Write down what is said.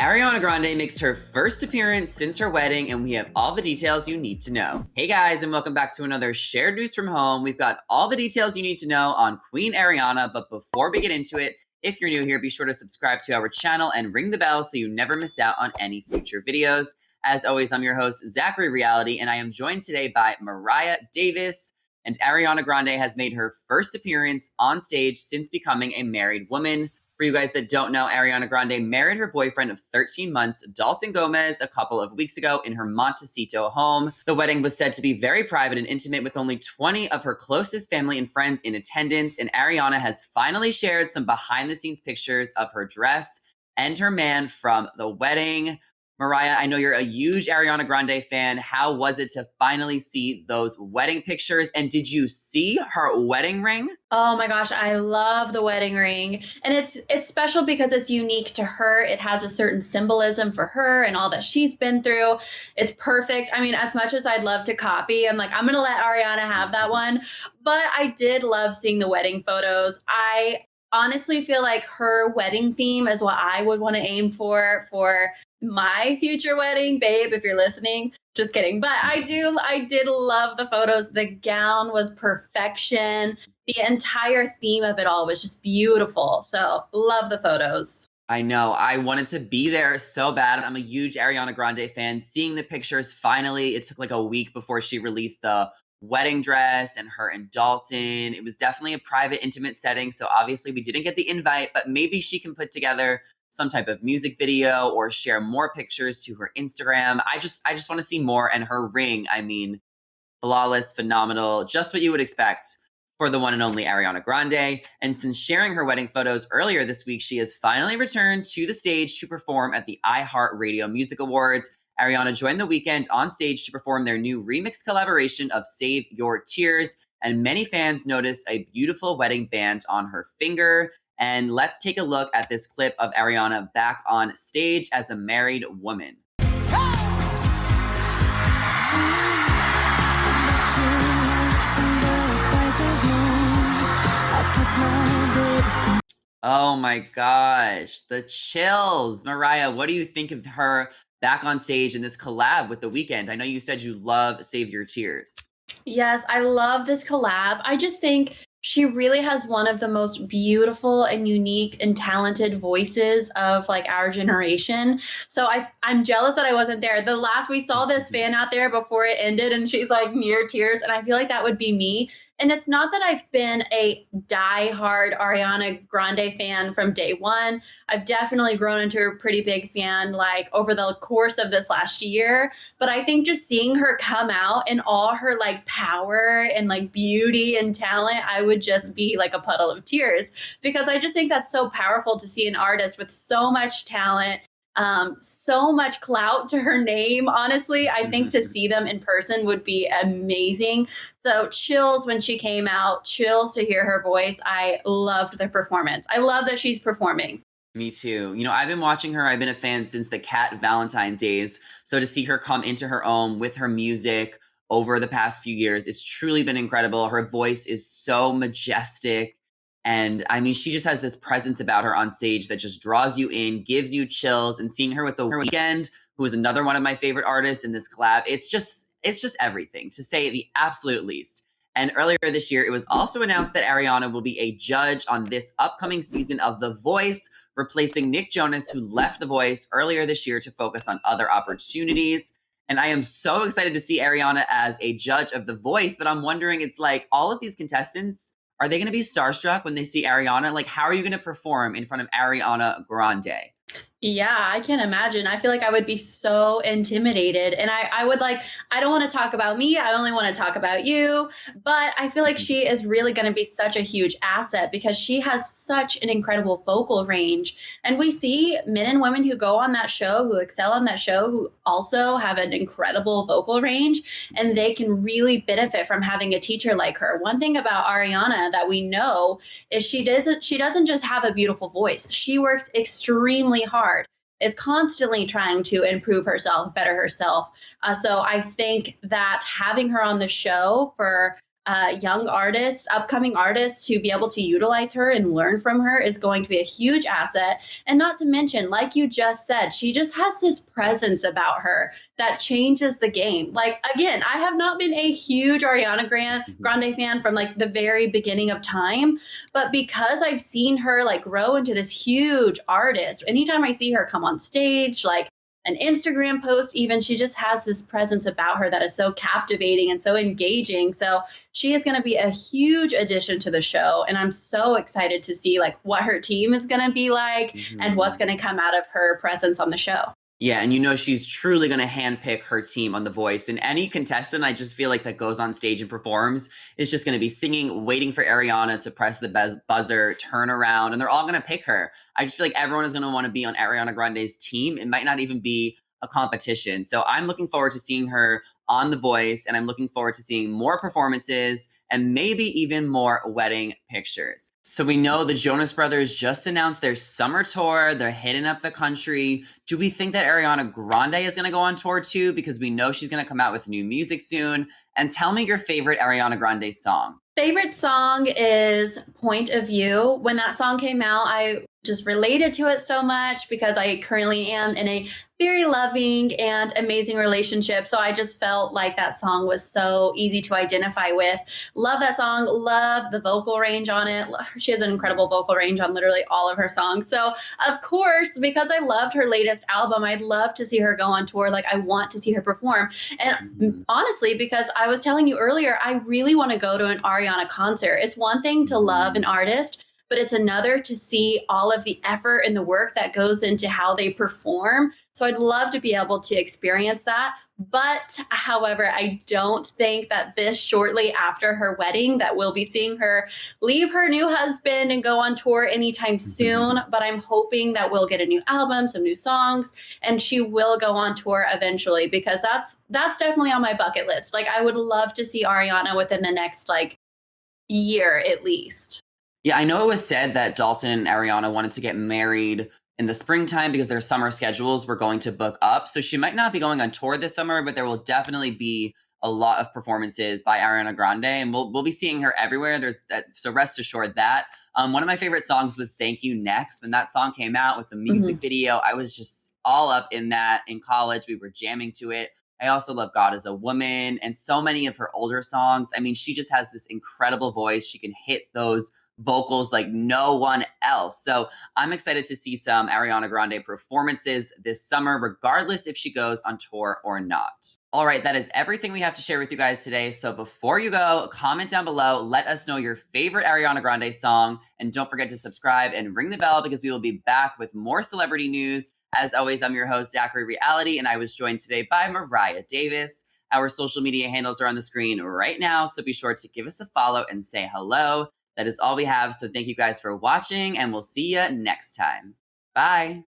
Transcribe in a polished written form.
Ariana Grande makes her first appearance since her wedding, and we have all the details you need to know. Hey guys, and welcome back to another Shared News from Home. We've got all the details you need to know on Queen Ariana, but before we get into it, if you're new here, be sure to subscribe to our channel and ring the bell so you never miss out on any future videos. As always, I'm your host, Zachary Reality, and I am joined today by Mariah Davis. And Ariana Grande has made her first appearance on stage since becoming a married woman. For you guys that don't know, Ariana Grande married her boyfriend of 13 months, Dalton Gomez, a couple of weeks ago in her Montecito home. The wedding was said to be very private and intimate with only 20 of her closest family and friends in attendance, and Ariana has finally shared some behind-the-scenes pictures of her dress and her man from the wedding. Mariah, I know you're a huge Ariana Grande fan. How was it to finally see those wedding pictures? And did you see her wedding ring? Oh my gosh, I love the wedding ring. And it's special because it's unique to her. It has a certain symbolism for her and all that she's been through. It's perfect. I mean, as much as I'd love to copy, I'm going to let Ariana have that one. But I did love seeing the wedding photos. I honestly feel like her wedding theme is what I would want to aim for my future wedding, babe, if you're listening. Just kidding. But I did love the photos. The gown was perfection. The entire theme of it all was just beautiful. So love the photos. I know. I wanted to be there so bad. I'm a huge Ariana Grande fan. Seeing the pictures, finally, it took like a week before she released the wedding dress and her and Dalton. It was definitely a private, intimate setting. So obviously we didn't get the invite, but maybe she can put together some type of music video or share more pictures to her Instagram. I just want to see more. And her ring, I mean, flawless, phenomenal, just what you would expect for the one and only Ariana Grande. And since sharing her wedding photos earlier this week, she has finally returned to the stage to perform at the iHeartRadio Music Awards. Ariana joined The Weeknd on stage to perform their new remix collaboration of Save Your Tears, and many fans noticed a beautiful wedding band on her finger. And let's take a look at this clip of Ariana back on stage as a married woman. Oh my gosh, the chills. Mariah, what do you think of her back on stage in this collab with The Weeknd? I know you said you love Save Your Tears. Yes, I love this collab. I just think she really has one of the most beautiful and unique and talented voices of like our generation. So I'm jealous that I wasn't there. We saw this fan out there before it ended and she's like near tears. And I feel like that would be me. And it's not that I've been a diehard Ariana Grande fan from day one. I've definitely grown into a pretty big fan like over the course of this last year. But I think just seeing her come out in all her like power and like beauty and talent, I would just be like a puddle of tears because I just think that's so powerful to see an artist with so much talent, so much clout to her name. Honestly, I think to see them in person would be amazing. So chills when she came out, chills to hear her voice. I loved the performance. I love that she's performing. Me too. You know, I've been watching her. I've been a fan since the Cat Valentine days. So to see her come into her own with her music over the past few years, it's truly been incredible. Her voice is so majestic. And I mean, she just has this presence about her on stage that just draws you in, gives you chills. And seeing her with The Weeknd, who is another one of my favorite artists in this collab, it's just everything, to say the absolute least. And earlier this year, it was also announced that Ariana will be a judge on this upcoming season of The Voice, replacing Nick Jonas, who left The Voice earlier this year to focus on other opportunities. And I am so excited to see Ariana as a judge of The Voice, but I'm wondering, it's like all of these contestants, are they going to be starstruck when they see Ariana? Like, how are you going to perform in front of Ariana Grande? Yeah, I can imagine. I feel like I would be so intimidated. And I would like, I don't want to talk about me. I only want to talk about you. But I feel like she is really going to be such a huge asset because she has such an incredible vocal range. And we see men and women who go on that show, who excel on that show, who also have an incredible vocal range. And they can really benefit from having a teacher like her. One thing about Ariana that we know is she doesn't just have a beautiful voice. She works extremely hard, is constantly trying to improve herself, better herself. So I think that having her on the show for young artists, upcoming artists, to be able to utilize her and learn from her is going to be a huge asset. And not to mention, like you just said, she just has this presence about her that changes the game. Like, again, I have not been a huge Ariana Grande fan from like the very beginning of time, but because I've seen her like grow into this huge artist, anytime I see her come on stage, like an Instagram post, even, she just has this presence about her that is so captivating and so engaging. So she is going to be a huge addition to the show. And I'm so excited to see like what her team is going to be like and what's going to come out of her presence on the show. Yeah, and you know she's truly going to handpick her team on The Voice. And any contestant, I just feel like that goes on stage and performs is just going to be singing, waiting for Ariana to press the buzzer, turn around, and they're all going to pick her. I just feel like everyone is going to want to be on Ariana Grande's team. It might not even be a competition. So I'm looking forward to seeing her on The Voice, and I'm looking forward to seeing more performances and maybe even more wedding pictures. So we know the Jonas Brothers just announced their summer tour. They're hitting up the country. Do we think that Ariana Grande is going to go on tour too? Because we know she's going to come out with new music soon. And tell me your favorite Ariana Grande song. Favorite song is Point of View. When that song came out, I just related to it so much because I currently am in a very loving and amazing relationship. So I just felt like that song was so easy to identify with. Love that song. Love the vocal range on it. She has an incredible vocal range on literally all of her songs. So of course, because I loved her latest album, I'd love to see her go on tour. Like, I want to see her perform. And honestly, because I was telling you earlier, I really want to go to an Ariana concert. It's one thing to love an artist, but it's another to see all of the effort and the work that goes into how they perform. So I'd love to be able to experience that. But however, I don't think that this shortly after her wedding that we'll be seeing her leave her new husband and go on tour anytime soon. But I'm hoping that we'll get a new album, some new songs, and she will go on tour eventually, because that's definitely on my bucket list. Like, I would love to see Ariana within the next like year at least. Yeah, I know it was said that Dalton and Ariana wanted to get married in the springtime because their summer schedules were going to book up. So she might not be going on tour this summer, but there will definitely be a lot of performances by Ariana Grande, and we'll be seeing her everywhere. There's that, so rest assured that. One of my favorite songs was Thank You Next. When that song came out with the music video, I was just all up in that. In college, we were jamming to it. I also love God is a Woman and so many of her older songs. I mean, she just has this incredible voice. She can hit those vocals like no one else. So I'm excited to see some Ariana Grande performances this summer, regardless if she goes on tour or not. All right, that is everything we have to share with you guys today. So before you go, comment down below, let us know your favorite Ariana Grande song, and don't forget to subscribe and ring the bell because we will be back with more celebrity news. As always, I'm your host, Zachary Reality, and I was joined today by Mariah Davis. Our social media handles are on the screen right now, so be sure to give us a follow and say hello. That is all we have. So thank you guys for watching, and we'll see you next time. Bye.